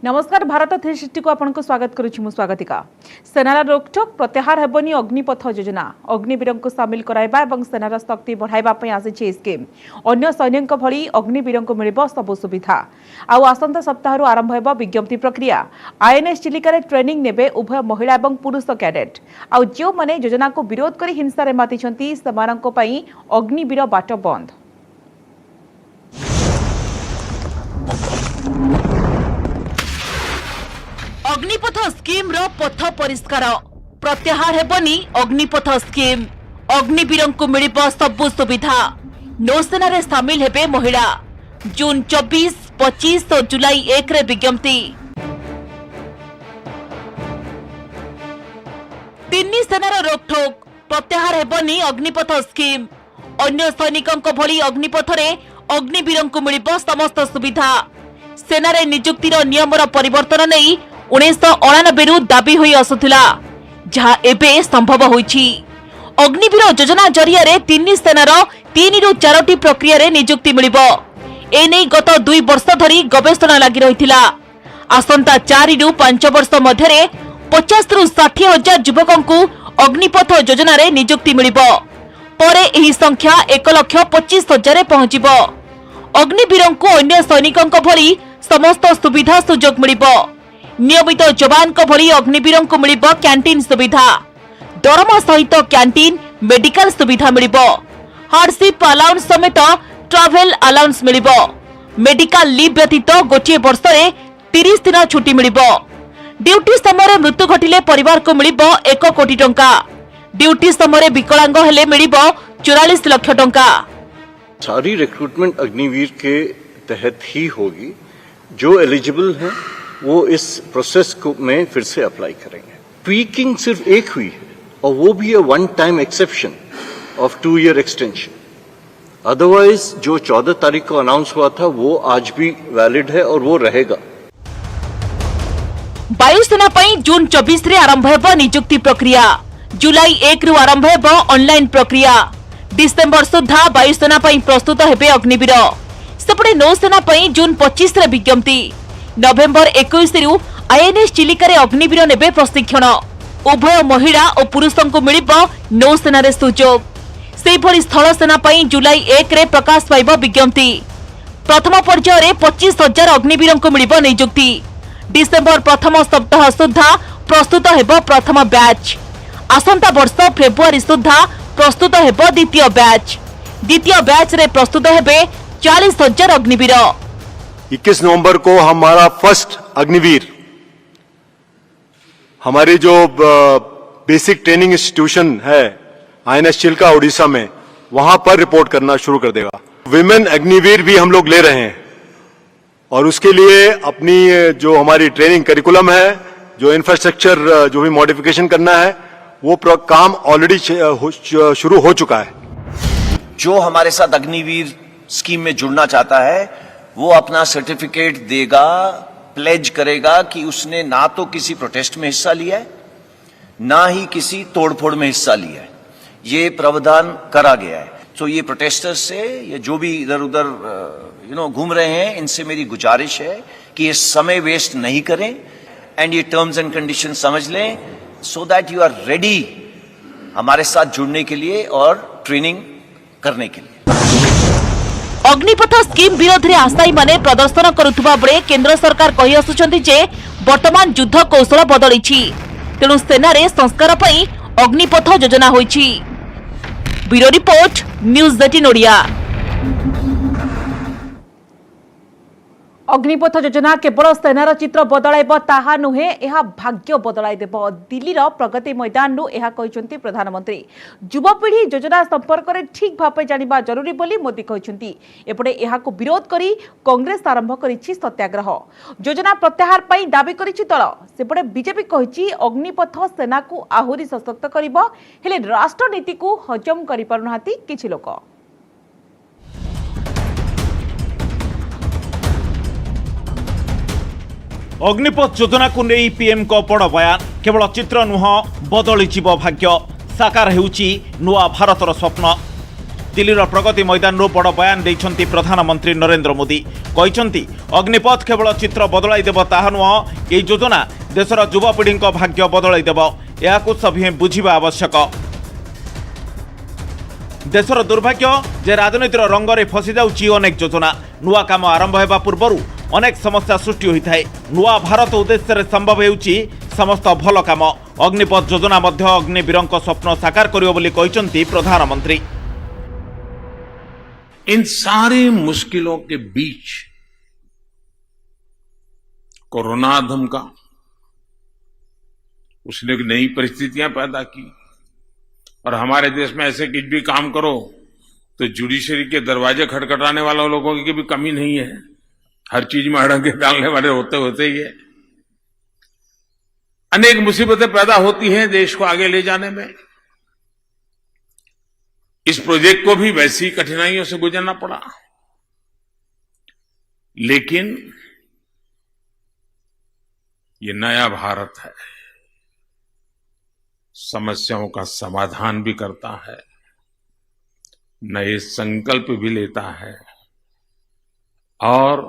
नमस्कार भारत 360 को आपनको स्वागत करुछि मु स्वागतिका। सेनार रोकठोक प्रत्याहार हेबनी अग्निपथ योजना अग्निवीर को सामिल कराइबा एवं सेनार शक्ति बढ़ाइबा पई आसी स्कीम अन्य सैनिक भली अग्निवीर को मिलिबो सब सुविधा आउ आसंता सप्ताह आरंभ हेबो विज्ञप्ति प्रक्रिया। आईएनएस चिलिका ट्रेनिंग नेबे उभय महिला एवं पुरुष कैडेट आउ जो माने योजना को विरोध करी हिंसा रे मातिछंती सेमानक पई अग्निवीर बाट बंद। अग्निपथ स्कीम रो पथ परिष्कार प्रत्याहार हेबनी अग्निपथ स्कीम अग्निवीर को मिलिबो सबु सुविधा नौसेना रे सामिल हेबे महिला जून 24, 25 और जुलाई 1 रे विज्ञप्ति। तिन्नी सेनार रोकठोक प्रत्याहार हेबनी अग्निपथ स्कीम अन्य सैनिकों भली अग्निपथ रे अग्निवीर को मिलिबो समस्त सुविधा। सेनारे नियुक्तिर नियमर परिवर्तन नहीं 1999 रु दाबी होई आसुथिला जहा एबे संभव होईछि। अग्निवीर योजना जरिया रे तिन्नी सेनार 3 रु 4टी प्रक्रिया रे नियुक्ति मिलिबो। एने गत 2 वर्ष धरी गवेषणा लागि रहिथिला। आसंता 4 रु 5 वर्ष मध्यरे 50 रु 60 हजार युवकंकु अग्निपथ योजना रे नियुक्ति मिलिबो। परे एही संख्या 1,25,000 रे पहुंचिबो। अग्निवीर को अन्य सैनिकों भली समस्त सुविधा सुजोग मिलिबो। नियमित जवान को भली अग्निवीर को मिलिबो कैंटीन सुविधा दरमा सहित कैंटीन मेडिकल सुविधा मिलिबो। हार्डशिप अलाउंस समेत ट्रैवल अलाउंस मिलिबो। मेडिकल लीव व्यतीत गोटे वर्ष रे 30 दिन छुट्टी मिलिबो। ड्यूटी समय मृत्यु घटिले परिवार को मिलिबो 1 कोटी टंका। ड्यूटी समय विकलांग हेले मिलिबो 44 लाख टंका। सारी रिक्रूटमेंट अग्निवीर के तहत ही होगी। जो एलिजिबल हैं वो इस प्रोसेस को में फिर से अप्लाई करेंगे। ट्वीकिंग सिर्फ एक हुई है और वो भी है one time exception of 2 year extension. Otherwise जो 14 तारीख को अनाउंस हुआ था वो आज भी वैलिड है और वो रहेगा। वायुसेना पई जून 24 रे आरंभ हेबो नियुक्ति प्रक्रिया। जुलाई 1 रु आरंभ हेबो ऑनलाइन प्रक्रिया। डिसेंबर सुधा वायुसेना पई प्रस्तुत हेबे अग्निवीर। सेपटे नौसेना पई जून 25 रे विज्ञप्ति। नवेम्बर 21 रु आईएनएस चिलिका रे अग्निवीर नेबे प्रशिक्षण। उभय महिला और पुरुषों को मिलिबो नौसेना रे सुजोग। सेहि भली स्थल सेना पई जुलाई 1 रे प्रकाश पाइबो विज्ञप्ति। प्रथम पर्याय रे 25,000 अग्निवीर को मिलिबो नियुक्ति। डिसेंबर प्रथम सप्ताह सुधा प्रस्तुत हेबो प्रथम बैच। आसंता वर्ष फेब्रुआरी सुधा प्रस्तुत हेबो द्वितीय बैच। द्वितीय बैच रे प्रस्तुत हेबे 40,000 अग्निवीर। 21 नवंबर को हमारा फर्स्ट अग्निवीर हमारी जो बेसिक ट्रेनिंग इंस्टीट्यूशन है आईएनएस चिल्का ओडिशा में वहां पर रिपोर्ट करना शुरू कर देगा। विमेन अग्निवीर भी हम लोग ले रहे हैं और उसके लिए अपनी जो हमारी ट्रेनिंग करिकुलम है, जो इंफ्रास्ट्रक्चर जो भी मॉडिफिकेशन करना है वो काम ऑलरेडी शुरू हो चुका है। जो हमारे साथ अग्निवीर स्कीम में जुड़ना चाहता है वो अपना सर्टिफिकेट देगा, प्लेज करेगा कि उसने ना तो किसी प्रोटेस्ट में हिस्सा लिया है ना ही किसी तोड़फोड़ में हिस्सा लिया है। ये प्रावधान करा गया है। तो ये प्रोटेस्टर्स से ये जो भी इधर उधर घूम रहे हैं इनसे मेरी गुजारिश है कि ये समय वेस्ट नहीं करें एंड ये टर्म्स एंड कंडीशन समझ लें so that you are ready हमारे साथ जुड़ने के लिए और ट्रेनिंग करने के लिए। अग्निपथ स्कीम विरोध रे आशायी माने प्रदर्शन करुथुबा बेले केंद्र सरकार कहि आसुचंती जे वर्तमान युद्ध कौशल बदलिछि तेणु सेना रे संस्कार पई अग्निपथ योजना होइछि। Bureau report news 18 Odia. Agnipath योजना केवल सेनार चित्र बदलाइब ताहा नुहे यह भाग्य बदलाई देब। दिल्लीर प्रगति मैदान यह कहते प्रधानमंत्री। युवपीढ़ी योजना संपर्क में ठीक भाव जानिबा जरूरी बोली मोदी कहते। एपटे यह विरोध करी कांग्रेस आरंभ करिछि सत्याग्रह। योजना प्रत्याहार पई दाबी करिछि दल। सेपटे बीजेपी कहिछि अग्निपथ सेना को आहुरी सशक्त करिब हेले राष्ट्रनीति को हजम करि पारुनाहांती किछि लोक। अग्निपथ योजना को नहीं पीएम को बड़ बयान। केवल चित्र नुह बदली भाग्य साकार हेउची नुआ भारतर स्वप्न। दिल्लीर प्रगति मैदान बड़ बयान देइछंती प्रधानमंत्री नरेंद्र मोदी कहिसंती अग्निपथ केवल चित्र बदलाई देब ताहा नुह एई योजना देशर युवपीढ़ी भाग्य बदलाई देब याकु सभी बुझिबा आवश्यक। देशर दुर्भाग्य जे राजनीतिर रंगरे फसी जाउची अनेक योजना नुआ काम आरंभ हेबा पूर्वरु अनेक समस्या सृष्टि होइथाय। नुआ भारत उद्देश्य संभव हेउची समस्त भल काम। अग्निपथ योजना मध्य अग्निवीरंक स्वप्न साकार करियो बोली कहिसंती प्रधानमंत्री। इन सारी मुश्किलों के बीच कोरोना धमका, उसने नई परिस्थितियां पैदा की और हमारे देश में ऐसे कुछ भी काम करो तो जुडिशरी के दरवाजे खटखटाने वाले लोगों की भी कमी नहीं है। हर चीज में अड़ंगे डालने वाले होते होते ही है। अनेक मुसीबतें पैदा होती हैं देश को आगे ले जाने में। इस प्रोजेक्ट को भी वैसी कठिनाइयों से गुजरना पड़ा, लेकिन ये नया भारत है, समस्याओं का समाधान भी करता है, नए संकल्प भी लेता है और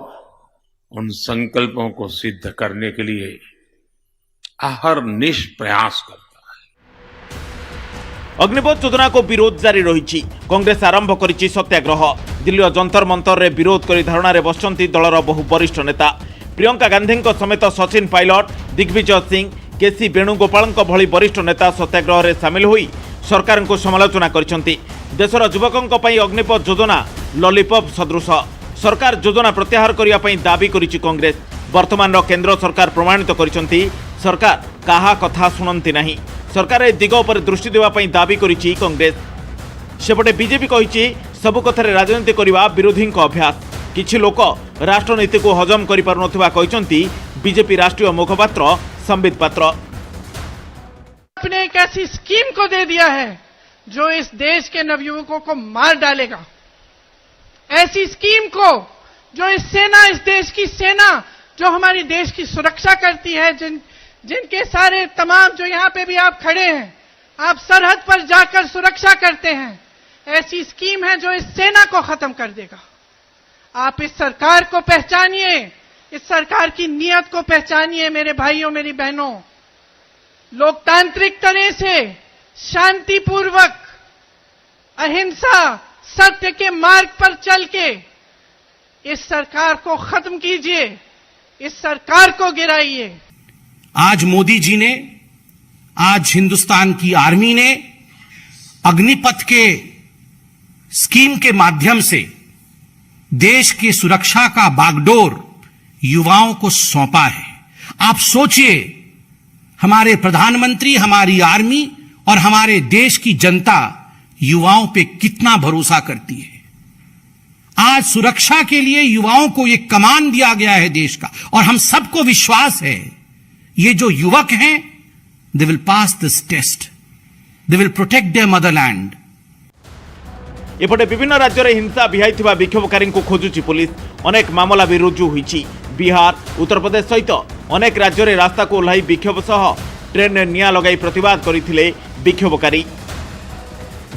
उन संकल्पों को सिद्ध करने के लिए अहर्निश प्रयास करता है। अग्निपथ योजना को विरोध जारी रही। कांग्रेस आरंभ करिछि सत्याग्रह। दिल्ली जंतर मंतर रे विरोध करी धारणा रे बसचंती दलर बहु वरिष्ठ नेता। प्रियंका गांधी समेत सचिन पायलट, दिग्विजय सिंह, केसी वेणुगोपाल भली वरिष्ठ नेता सत्याग्रह रे शामिल होई सरकार को समालोचना करिसेंती। देशर युवकों पई अग्निपथ योजना लॉलीपॉप सदृश। सरकार योजना प्रत्याहार करिया पई दाबी करिछि कांग्रेस। वर्तमान केंद्र सरकार प्रमाणित करिसेंती सरकार काहा कथा सुनंती नहीं। सरकार ए दिग उपर दृष्टि देवा पई दाबी करिछि कांग्रेस। सेपटे बीजेपी कहिछि सबु कथारे राजनीति करिवा विरोधी अभ्यास। किछि लोक राष्ट्रनीति को हजम करि पारुनथिबा कहिसेंती बीजेपी राष्ट्रीय मुखपात्र संबित पात्र। आपने एक ऐसी स्कीम को दे दिया है जो इस देश के नवयुवकों को मार डालेगा। ऐसी स्कीम को जो इस देश की सेना जो हमारी देश की सुरक्षा करती है, जिनके सारे तमाम जो यहाँ पे भी आप खड़े हैं, आप सरहद पर जाकर सुरक्षा करते हैं, ऐसी स्कीम है जो इस सेना को खत्म कर देगा। आप इस सरकार को पहचानिए, इस सरकार की नीयत को पहचानिए मेरे भाइयों मेरी बहनों। लोकतांत्रिक तरह से शांतिपूर्वक अहिंसा सत्य के मार्ग पर चल के इस सरकार को खत्म कीजिए, इस सरकार को गिराइए। आज मोदी जी ने, आज हिंदुस्तान की आर्मी ने अग्निपथ के स्कीम के माध्यम से देश की सुरक्षा का बागडोर युवाओं को सौंपा है। आप सोचिए, हमारे प्रधानमंत्री, हमारी आर्मी और हमारे देश की जनता युवाओं पे कितना भरोसा करती है। आज सुरक्षा के लिए युवाओं को एक कमान दिया गया है देश का, और हम सबको विश्वास है ये जो युवक हैं, they will pass this test, they will protect their motherland. एपटे विभिन्न राज्य में हिंसा विहाइथिबा विक्षोभकारी को खोजुची पुलिस। अनेक मामला भी रुजु होईछि। बिहार, उत्तर प्रदेश सहित अनेक राज्य में रास्ता को ओह्लाई विक्षोभ सह ट्रेन में निआं लगाई प्रतिवाद करथिले विक्षोभकारी।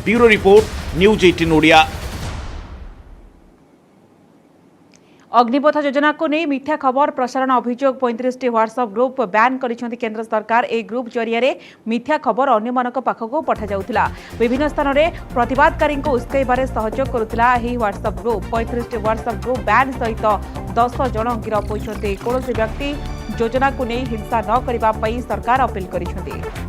Bureau report, news 18 Odia. Agnipath योजना को नहीं मिथ्या खबर प्रसारण अभियोग 35 व्हाट्सएप ग्रुप बैन करिसेंती केंद्र सरकार। ए ग्रुप जरिए मिथ्या खबर अन्य मानक पाखक पठा जाउथिला। विभिन्न स्थान में प्रतिवादकारी को उस्कैबारे सहयोग करुथिला। एही WhatsApp group 35 WhatsApp group ban सहित 10 जन गिरफ होइछन्ती। कौनसी व्यक्ति योजना को नहीं हिंसा न करिबा पई सरकार अपील करिसेंती।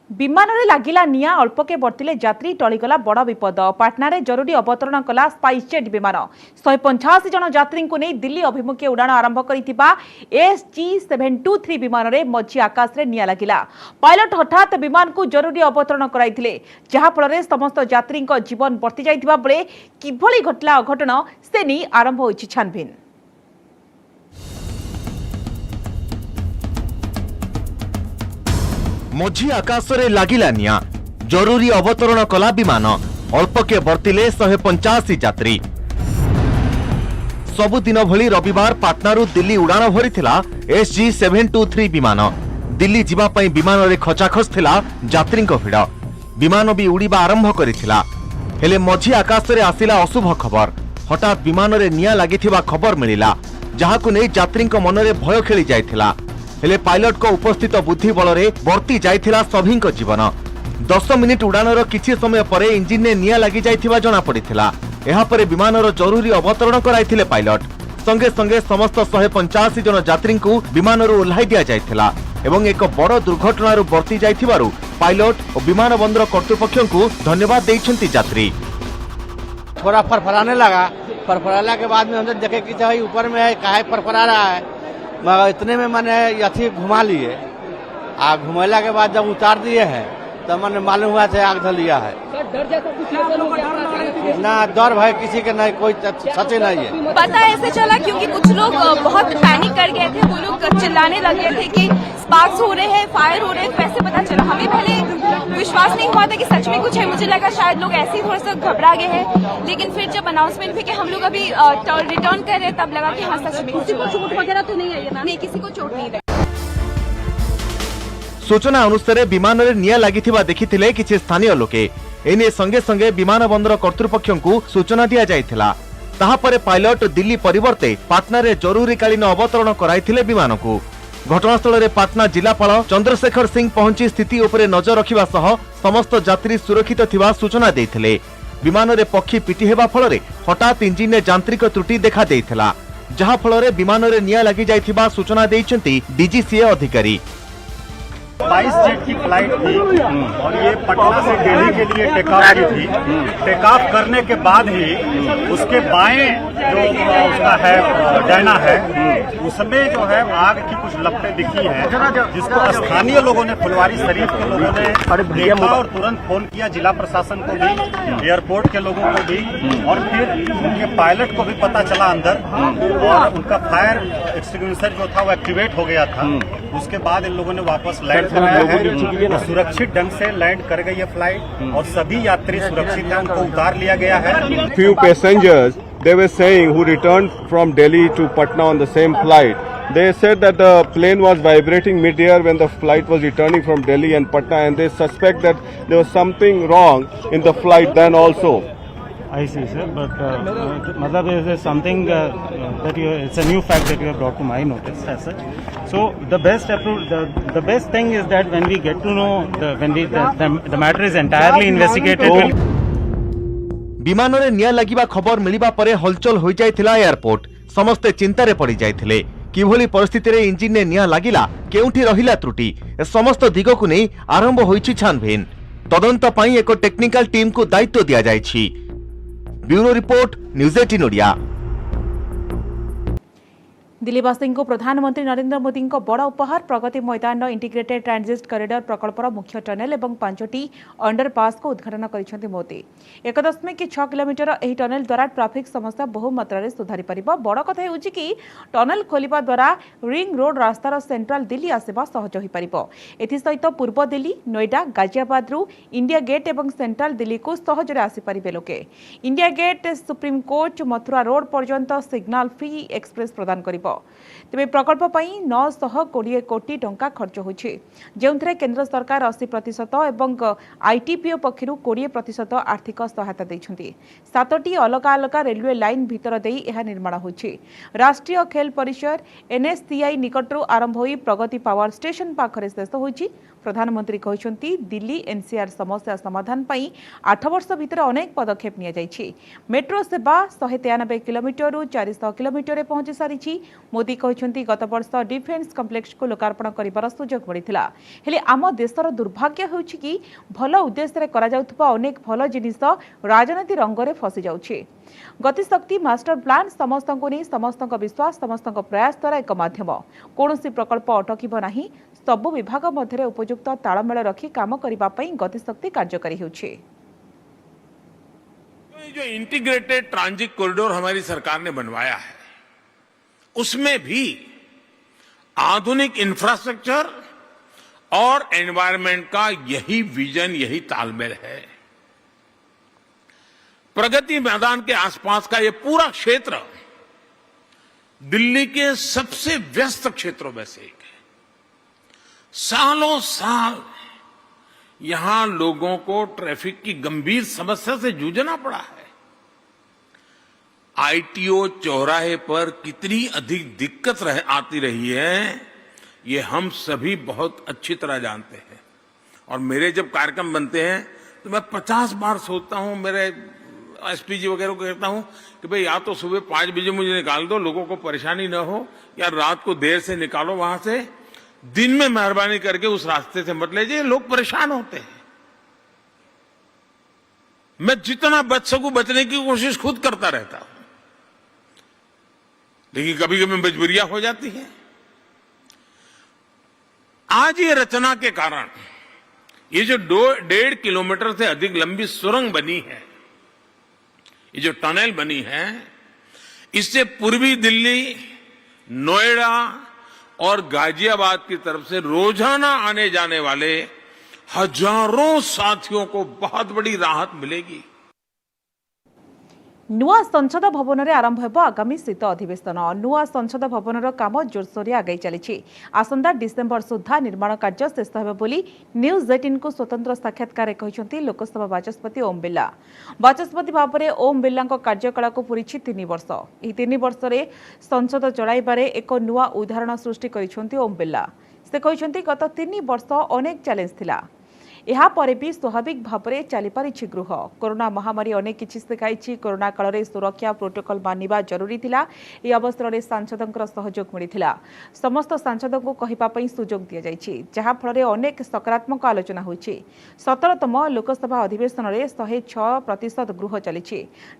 विमान रे लागिला निया अल्पके बर्तिले यात्री टळीगला बड़ विपद। पाटना रे जरूरी अवतरण कला स्पाइस जेट विमान 185 जन यात्री को नहीं दिल्ली अभिमुखे उड़ाण आरंभ करिथिबा SG723 विमान रे मझी आकाश रे निया लागिला। पायलट हठात विमान को जरूरी अवतरण कराइथिले, जहा फल रे समस्त यात्री जीवन बर्ति जाइथिबा बेले किभली घटला अघटन से नहीं आरंभ होइछि छानभिन। मझी आकाश रे लागिला निया, जरूरी अवतरण कला विमान, अल्पके बर्तिले 185 यात्री। सबुदिन भली रविवार पाटनारू दिल्ली उड़ाण भरिथिला SG723 विमान। दिल्ली जीवा पई विमान रे खचाखच थिला यात्रीक भिड़। विमान भी उड़ीबा आरंभ करिथिला, हेले मझी आकाश रे आसिला अशुभ खबर। हठात विमान रे निया लागिथिबा खबर मिलिला, जहाकु नै यात्रीक मन रे भय खेली जायथिला। हेले पायलट को उपस्थित बुद्धि बल रे बर्ती जायथिला सभीक जीवन। 10 मिनिट उड़ानर किछि समय परे इंजिन ने निया लागि जायथिबा जणा पड़िथिला। एहा परे विमानर जरूरी अवतरण कराइथिले पायलट। संगे संगे समस्त 185 जन यात्री को विमानरू ओह्लाई दिया जायथिला एवं एक बड़ दुर्घटनारू बर्ती जायथिबारू पायलट और विमान बंदर कर्तृपक्ष को धन्यवाद देइछन्ति यात्री। थोड़ा फरफराने लगा, फरफराने के बाद में हमने देखे कि भाई ऊपर में है, काहे फरफरा रहा है, मगर इतने में मैंने यथी घुमा लिए। घुमैला के बाद जब उतार दिए हैं तब मैंने मालूम हुआ था आग धर लिया है। ना डर भय किसी के नहीं, कोई सच नहीं है। पता ऐसे चला क्योंकि कुछ लोग बहुत पैनिक कर गए थे, वो लोग चिल्लाने लगे थे कि स्पार्क्स हो रहे हैं, फायर हो रहे हैं। वैसे पता चला, हमें पहले विश्वास नहीं हुआ था कि सच में कुछ है। मुझे लगा शायद लोग ऐसे ही थोड़ा सा घबरा गए हैं, लेकिन फिर जब अनाउंसमेंट हुई कि हम लोग अभी रिटर्न कर रहे हैं, तब लगा कि हाँ सच में। किसी को चोट वगैरह तो नहीं आई? नहीं, किसी को चोट नहीं लगी। सूचना अनुसार विमान रे निया लागिथिबा देखिथिले किछि स्थानीय लोके। एने संगे संगे विमान बंदर कर्तृपक्ष को सूचना दिया जायथिला। ताहा परे पायलट दिल्ली परिवर्ते पाटना रे जरूरीकालीन अवतरण कराइथिले विमान को। घटनास्थल रे पाटना जिलापाल चंद्रशेखर सिंह पहुंची स्थिति उपरे नजर रखिबा सह समस्त यात्री सुरक्षित थिबा सूचना देइथिले। विमान रे पक्षी पिटी हेबा फल रे हठात इंजिन रे यांत्रिक त्रुटि देखा देइथिला, जहा फल रे विमान रे निया लागि जायथिबा सूचना देइछन्ति DGCA अधिकारी। 22 जेट की फ्लाइट थी और ये पटना से दिल्ली के लिए टेक ऑफ की थी। टेक ऑफ करने के बाद ही उसके बाएं जो उसका है डैना है, उसमें जो है आग की कुछ लपटें दिखी हैं, जिसको स्थानीय लोगों ने, फुलवारी शरीफ के लोगों ने देखा और तुरंत फोन किया जिला प्रशासन को भी, एयरपोर्ट के लोगों को भी, और फिर उनके पायलट को भी पता चला अंदर, और उनका फायर एक्सटिंग्विशर जो था वो एक्टिवेट हो गया था। उसके बाद इन लोगों ने वापस लैंड कराया है। सुरक्षित ढंग से लैंड कर गई है फ्लाइट और सभी यात्री सुरक्षित हैं, उनको उतार लिया गया है। Few passengers they were saying who returned from Delhi to Patna on the same flight. They said that the plane was vibrating mid-air when the flight was returning from Delhi and Patna, and they suspect that there was something wrong in the flight then also. I see, sir, but matlab is something that it's a new fact that you have brought to my notice as such. So the best thing is that when we get to know the matter is entirely investigated. विमान रे निया लागिबा खबर मिलिबा परे हलचल होई जायथिला airport. समस्ते चिंतारे पड़ी जायथिले। किभली परिस्थिति रे इंजिन ने निया लागिला, केउठी रहिला त्रुटि, ए समस्त दिगकु नै आरंभ होईछि छानभिन। तदंत पई एक टेक्निकल टीम को दायित्व दिया जायछि। Bureau report, news 18 Odia. दिल्लीवासी को प्रधानमंत्री नरेंद्र मोदी बड़ उपहार। Pragati Maidan integrated transit corridor प्रकल्पर मुख्य टनेल और 5टी अंडरपास को उद्घाटन कर मोदी। 1.6 किलोमीटर यह टनेल द्वारा ट्राफिक समस्या बहु मात्रा सुधारी पारिबो। बड़ कथा होउछि कि टनेल खोलिबा द्वारा रिंग रोड रास्तार सेंट्रल दिल्ली आसवा सहज हो पारिबो। एथि सहित पूर्व दिल्ली, नोएडा, गाजियाबाद रु इंडिया गेट और सेंट्रल दिल्ली को सहजरे आसी पारिबे लोके। India Gate Supreme Court Mathura road पर्यंत सिग्नल फ्री एक्सप्रेस प्रदान करिबो। तेज प्रकल्प 920 कोटी टंका खर्च होछि, जेउथरे केंद्र सरकार 80% और आईटीपीओ पक्षर 20% आर्थिक सहायता दैछन्ति। 7टी अलग अलग रेलवे लाइन भीतर देई एहा निर्माण होछि। राष्ट्रीय खेल परिसर NSCI निकटरू आरंभ होई प्रगति पावर स्टेशन पाखरे शेष होछि। प्रधानमंत्री कहते दिल्ली NCR समस्या समाधान पई 8 वर्ष भीतर अनेक पदक्षेप निया जाइछि। मेट्रो सेवा 193 किलोमीटर रु 400 किलोमीटर पहुंची सारी। मोदी कहते गत वर्ष डिफेन्स कम्प्लेक्स को लोकार्पण कर सुजोग मिलता, हेले आम देशर दुर्भाग्य होछि कि भल उद्देश्य करा जाउथबा अनेक भल जिनिस राजनीति रंगरे फसी जाउछि। गतिशक्ति मास्टर प्लान समस्त विश्वास, समस्त प्रयास द्वारा एक माध्यम। कौनसी प्रकल्प अटकिब नाही, सबु विभाग मध्य उपयुक्त तालमेल रखी काम करिबा पई गतिशक्ति कार्यकारी होछि। जो इंटीग्रेटेड ट्रांजिट कॉरिडोर हमारी सरकार ने बनवाया है, उसमें भी आधुनिक इंफ्रास्ट्रक्चर और एनवायरनमेंट का यही विजन, यही तालमेल है। प्रगति मैदान के आसपास का ये पूरा क्षेत्र दिल्ली के सबसे व्यस्त क्षेत्रों में से एक है। सालों साल यहां लोगों को ट्रैफिक की गंभीर समस्या से जूझना पड़ा है। आईटीओ चौराहे पर कितनी अधिक दिक्कत आती रही है, ये हम सभी बहुत अच्छी तरह जानते हैं। और मेरे जब कार्यक्रम बनते हैं तो मैं 50 बार सोचता हूं, मेरे एसपीजी वगैरह को कहता हूं कि भाई या तो सुबह 5 बजे मुझे निकाल दो, लोगों को परेशानी न हो, या रात को देर से निकालो वहां से, दिन में मेहरबानी करके उस रास्ते से मत ले जाइए, लोग परेशान होते हैं। मैं जितना बच सकूं बचने की कोशिश खुद करता रहता हूं, लेकिन कभी कभी मजबूरियां हो जाती हैं। आज ये रचना के कारण ये जो 1.5 किलोमीटर से अधिक लंबी सुरंग बनी है, ये जो टनल बनी है, इससे पूर्वी दिल्ली, नोएडा और गाजियाबाद की तरफ से रोजाना आने जाने वाले हजारों साथियों को बहुत बड़ी राहत मिलेगी। नुआ संसद भवन में आरंभ हो आगामी शीत अधिवेशन। नुआ संसद भवन काम जोरसोर आगे चली। आसंता डिसेम्बर सुधा निर्माण कार्य शेष हो बोली न्यूज 18 को स्वतंत्र साक्षात्कार कहते लोकसभा बाचस्पति ओम बिर्ला। बाचस्पति भाव में ओम बिर्ला कार्यकाल को पूरी 3 वर्ष। यह 3 वर्ष में संसद चलाइबारे एक नुआ उदाहरण सृष्टि कर ओम बिर्ला। से कहते गत 3 वर्ष अनेक चैलेंज थिला, ଏହା ପରେ ବି ସ୍ୱାଭାବିକ ଭାବରେ ଚାଲିପାରିଛି ଗୃହ। କରୋନା ମହାମାରୀ ଅନେକ କିଛି ଶିଖାଇଛି। କରୋନା କାଳରେ ସୁରକ୍ଷା ପ୍ରୋଟୋକଲ ମାନିବା ଜରୁରୀ ଥିଲା। ଏହି ଅବସରରେ ସାଂସଦଙ୍କର ସହଯୋଗ ମିଳିଥିଲା। ସମସ୍ତ ସାଂସଦଙ୍କୁ କହିବା ପାଇଁ ସୁଯୋଗ ଦିଆଯାଇଛି, ଯାହାଫଳରେ ଅନେକ ସକାରାତ୍ମକ ଆଲୋଚନା ହୋଇଛି। 17ତମ ଲୋକସଭା ଅଧିବେଶନରେ 106% ଗୃହ ଚାଲିଛି,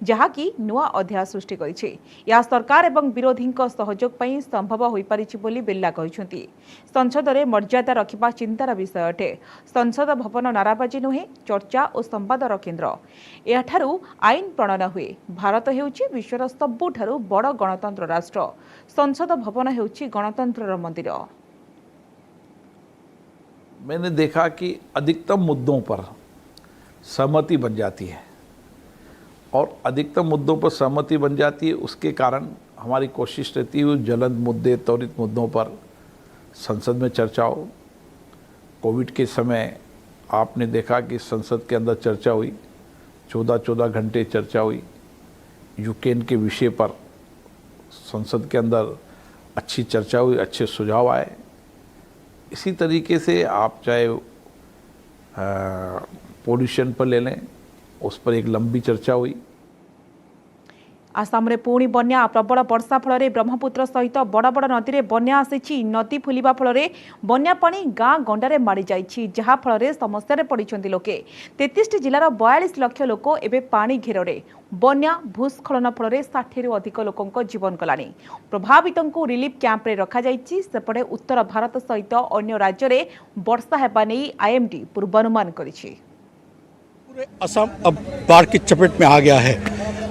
ଯାହାକି ନୂଆ ଅଧ୍ୟାୟ ସୃଷ୍ଟି କରିଛି। ଏହା ସରକାର ଏବଂ ବିରୋଧୀଙ୍କ ସହଯୋଗ ପାଇଁ ସମ୍ଭବ ହୋଇପାରିଛି ବୋଲି ବିର୍ଲା କହିଛନ୍ତି। ସଂସଦରେ ମର୍ଯ୍ୟାଦା ରଖିବା ଚିନ୍ତାର ବିଷୟ ଅଟେ। ସଂସଦ भवन नाराबाजी नुहे, चर्चा और संवादर केन्द्र। एठारू आईन प्रणयन हुए। भारत हेउची विश्वर सबुठारू बड़ गणतंत्र राष्ट्र। संसद भवन हेउची गणतंत्र मंदिर। मैंने देखा कि अधिकतम मुद्दों पर सहमति बन जाती है, और अधिकतम मुद्दों पर सहमति बन जाती है। उसके कारण हमारी कोशिश रहती है ज्वलंत मुद्दे, त्वरित मुद्दों पर संसद में चर्चा हो। कोविड के समय आपने देखा कि संसद के अंदर चर्चा हुई, 14 घंटे चर्चा हुई। यूक्रेन के विषय पर संसद के अंदर अच्छी चर्चा हुई, अच्छे सुझाव आए। इसी तरीके से आप चाहे पोल्यूशन पर ले लें, उस पर एक लंबी चर्चा हुई। आसाम रे पुणी बन्या प्रबल वर्षा फल ब्रह्मपुत्र सहित बड़ बड़ नदी में बन्या आसी। नदी फुलिबा फल बन्या पानी गाँ गंडारे माड़ी जाइछि, जहा फल समस्या पड़िछन्ति लोके। 33 जिलार 42 लाख लोक एबे पानी घेରରେ। बन्या भूस्खलन फल 60 रु अधिक लोकंक जीवन गलानी। प्रभावितों रिलीफ कैंप रे रखा जाइछि। सेपटे उत्तर भारत सहित अन्य राज्य में वर्षा हेबा नै आईएमडी पूर्वानुमान करिछि। पूरे असम अब बाढ़ की चपेट में आ गया है।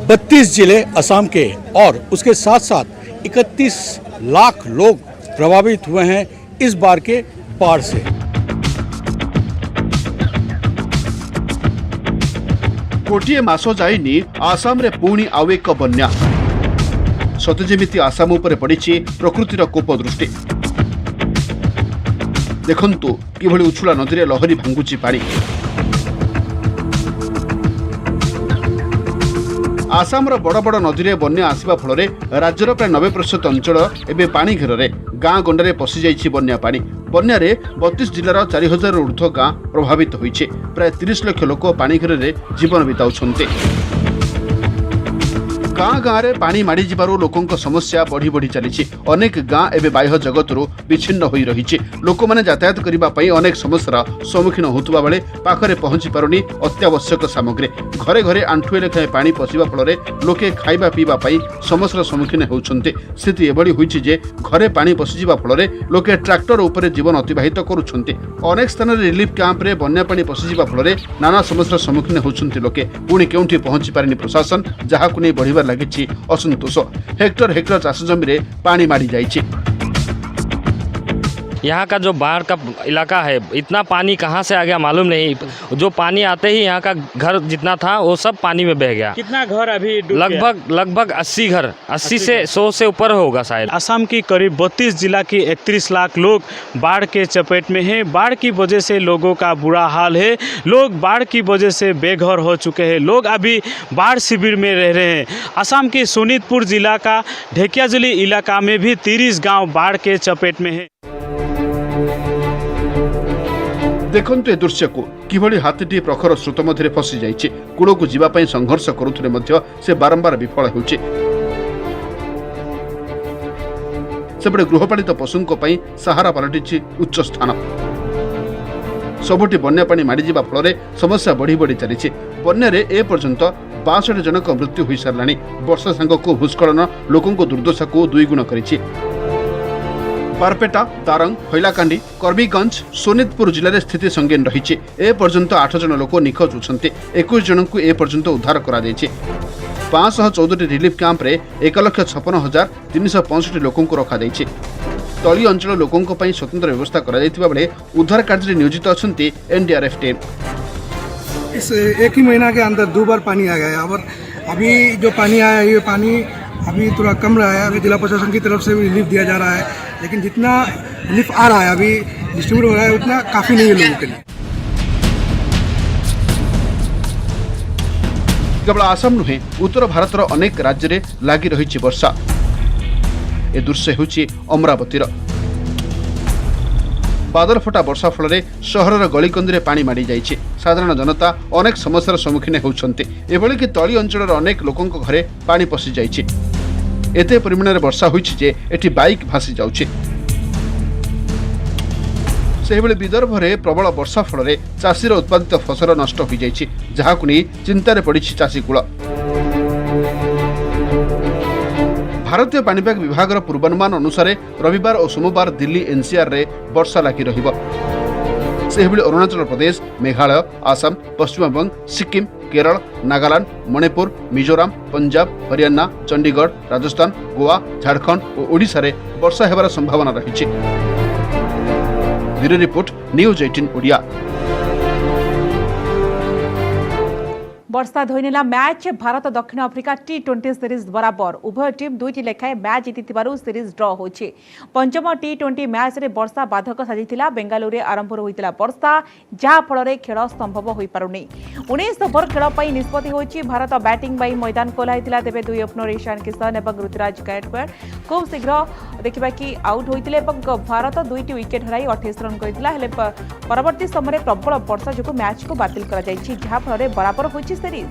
32 जिले असम के और उसके साथ साथ 31 लाख लोग प्रभावित हुए हैं इस बार के बाढ़ से। गोटे मास जाइनी आसाम रे पुणी आउ एक बन्या। सते जेमिति आसाम उपरे पड़िछि प्रकृतिर कोप दृष्टि। देखंतु किभଳି उछुला नदी रे लहरी भांगुछि पानी। आसाम बड़ बड़ नदी में बन्या आसवा फल राज्यर प्राय 90% अंचल एवं पानी घेर गाँ गंडारे पशि जाइछि बन्या पानी। बन्या 32 जिलार 4000 ऊर्ध्व गाँ प्रभावित होइछे। प्राय 30 लाख लोक पानी घेर जीवन बिताउछन्ते। गाँ गाँ रे पानी माड़ी जिबारु लोकंक समस्या बढ़ी बढ़ी चली। अनेक गाँ एवं बाह्य जगतरू विच्छिन्न होई रहिछि। लोक माने यातायात करिबा पई अनेक समस्यार सम्मुखीन होतुबा बेले पाखरे पहुंची पारुनी अत्यावश्यक सामग्री। घरे घरे आंठुए लेखाएं पानी पशिबा फलरे लोके खाइबा पीबा पई समस्यार सम्मुखीन होउछन्ते। स्थिति एभली होइछि जे घरे पानी पशि जिबा फलरे लोके ट्रैक्टर उपरे जीवन अतिबाहित करूछन्ते। अनेक स्थान रे रिलीफ कैंप रे बन्या पानी पशि जिबा फलरे नाना समस्यार सम्मुखीन होउछन्ते लोके। पुणी केउंठी पहुंची पारिनी प्रशासन, जाहाकु नै बढ़िबा लगी असंतोष। हेक्टर हेक्टर चाष जमी रे पानी माड़ी जाइछि। यहाँ का जो बाढ़ का इलाका है, इतना पानी कहाँ से आ गया मालूम नहीं। जो पानी आते ही यहाँ का घर जितना था वो सब पानी में बह गया। कितना घर अभी डूब गया? लगभग 80 घर, 80 से 100 से ऊपर होगा शायद। असम की करीब 32 जिला की 31 लाख लोग बाढ़ के चपेट में हैं। बाढ़ की वजह से लोगों का बुरा हाल है। लोग बाढ़ की वजह से बेघर हो चुके हैं। लोग अभी बाढ़ शिविर में रह रहे हैं। असम के शोणितपुर जिला का ढेकियाजुली इलाका में भी 30 गांव बाढ़ के चपेट में है। देखंतु ए दृश्य को किभଳି हाथीटी प्रखर स्रोत मध्य फसी जाइए। कूड़ को जीवाई संघर्ष करुले मध्य से बारंबार विफल होउछि। सेपटे गृहपालित पशुओं पई सहारा पलटिछि उच्च स्थान। सबुठी बन्या पानी माड़ीजा फल समस्या बढ़ी बढ़ी चली। बन्या ए पर्यंत 62 जनक मृत्यु हो साराणी। वर्षा सांगक भूस्खलन लोकों दुर्दशा को दुईगुण करिछि। बारपेटा, दारंग, हैलाकांडी, कर्बीगंज, शोणितपुर जिले में स्थिति संगीन रही। ए पर्यंत 8 जन लोक निखोज होती। 21 जन को ए पर्यंत उद्धार करा 514 रिलीफ कैंप रे 1,56,365 लोकों को रखा जाइछि। तली अंचल लोकों स्वतंत्र व्यवस्था करा जाइतिबा बेले उद्धार कार्य नियोजित अछंती एनडीआरएफ टीम। इस एक ही महीना के अंदर 2 बार पानी आ गया और अभी जो पानी आया ये पानी अभी थोड़ा कम रहा है। अभी जिला प्रशासन की तरफ से भी रिलीफ दिया जा रहा है, लेकिन जितना रिलीफ आ रहा है अभी डिस्ट्रीब्यूट हो रहा है उतना काफ़ी नहीं है लोगों के लिए। केवल आसाम नुहे उत्तर भारतर अनेक राज्य में लगी रही वर्षा। ए दृश्य होछि अमरावतीर। बादल फटा वर्षा फल सहर गलिकंदी पानी माड़ी जाइछि। साधारण जनता अनेक समस्यार सम्मुखीन होउछन्ति। एभली कि तली अंचल अनेक लोकों घरे पानी पशि जाइछि। एते परिमाण में वर्षा होइछि जे एठी बाइक भासी जाउछि। सेहिभଳି विदर्भरे प्रबल वर्षा फल चाषीर उत्पादित फसल नष्ट हो जाइछि, जहाकु नै चिंतार पड़िछि चाषीकूल। भारतीय पाणीपाग विभागर पूर्वानुमान अनुसार रविवार और सोमवार दिल्ली एनसीआर रे वर्षा लगी रहिब। सेहिभଳି अरुणाचल प्रदेश, मेघालय, आसाम, पश्चिमबंग, सिक्किम, केरल, नागालैंड, मणिपुर, मिजोराम, पंजाब, हरियाणा, चंडीगढ़, राजस्थान, गोवा, झारखंड और ओडिशा रे वर्षा हेबार संभावना रही। Bureau report, news 18 Odia. वर्षा धोईनेला मैच भारत दक्षिण अफ्रिका T20 सीरीज बराबर। उभय टीम 2 लेखाएं मैच जीति सीरीज ड्र होछि। पंचम T20 मैच रे वर्षा बाधक साजिथिला। बेंगालुरु आरंभ होइतिला वर्षा, जहा फल रे खेल संभव होई पारुनी। 19 ओवर खेल पई निष्पत्ति होछि। भारत बैटिंग बाई मैदान कोलाइतिला। तेबे 2 ओपनर ईशान किशन एवं ऋतुराज गायकवाड खूब शीघ्र देखिबा कि आउट होइतिले एवं भारत 2टी विकेट हराई 28 रन करितिला। हेले परवर्ती समय प्रबल वर्षा जोगु मैच को बातिल करा जाइछि, जहा फल रे बराबर होछि सीरीज।